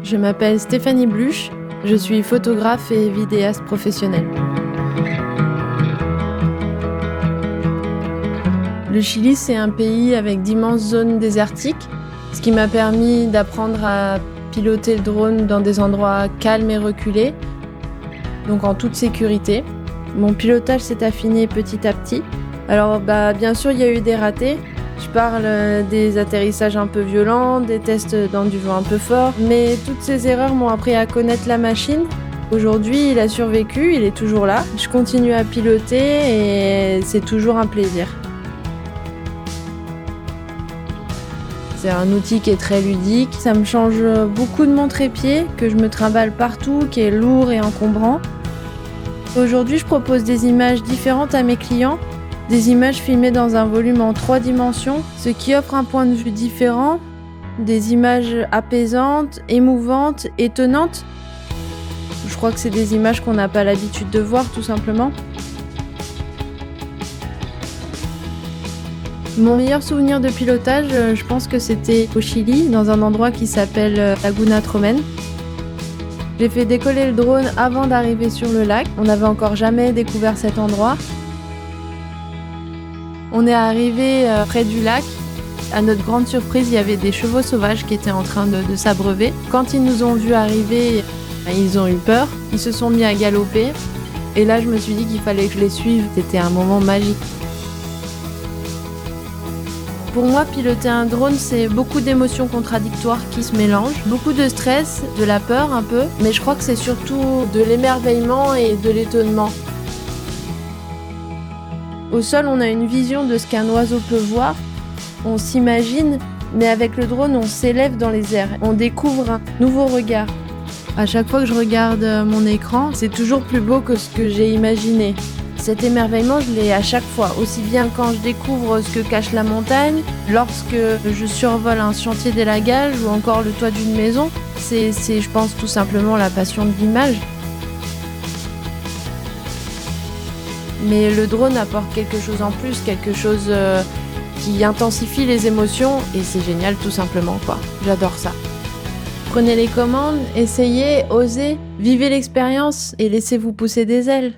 Je m'appelle Stéphanie Bluch, je suis photographe et vidéaste professionnelle. Le Chili, c'est un pays avec d'immenses zones désertiques, ce qui m'a permis d'apprendre à piloter le drone dans des endroits calmes et reculés, donc en toute sécurité. Mon pilotage s'est affiné petit à petit. Alors bien sûr, il y a eu des ratés. Je parle des atterrissages un peu violents, des tests dans du vent un peu fort, mais toutes ces erreurs m'ont appris à connaître la machine. Aujourd'hui, il a survécu, il est toujours là. Je continue à piloter et c'est toujours un plaisir. C'est un outil qui est très ludique. Ça me change beaucoup de mon trépied, que je me trimballe partout, qui est lourd et encombrant. Aujourd'hui, je propose des images différentes à mes clients. Des images filmées dans un volume en 3 dimensions, ce qui offre un point de vue différent, des images apaisantes, émouvantes, étonnantes. Je crois que c'est des images qu'on n'a pas l'habitude de voir, tout simplement. Mon meilleur souvenir de pilotage, je pense que c'était au Chili, dans un endroit qui s'appelle Laguna Tromen. J'ai fait décoller le drone avant d'arriver sur le lac. On n'avait encore jamais découvert cet endroit. On est arrivé près du lac. À notre grande surprise, il y avait des chevaux sauvages qui étaient en train de s'abreuver. Quand ils nous ont vus arriver, ils ont eu peur. Ils se sont mis à galoper. Et là, je me suis dit qu'il fallait que je les suive. C'était un moment magique. Pour moi, piloter un drone, c'est beaucoup d'émotions contradictoires qui se mélangent. Beaucoup de stress, de la peur un peu. Mais je crois que c'est surtout de l'émerveillement et de l'étonnement. Au sol, on a une vision de ce qu'un oiseau peut voir. On s'imagine, mais avec le drone, on s'élève dans les airs. On découvre un nouveau regard. À chaque fois que je regarde mon écran, c'est toujours plus beau que ce que j'ai imaginé. Cet émerveillement, je l'ai à chaque fois, aussi bien quand je découvre ce que cache la montagne, lorsque je survole un chantier d'élagage ou encore le toit d'une maison. C'est, je pense, tout simplement la passion de l'image. Mais le drone apporte quelque chose en plus, quelque chose qui intensifie les émotions et c'est génial tout simplement quoi. J'adore ça. Prenez les commandes, essayez, osez, vivez l'expérience et laissez-vous pousser des ailes.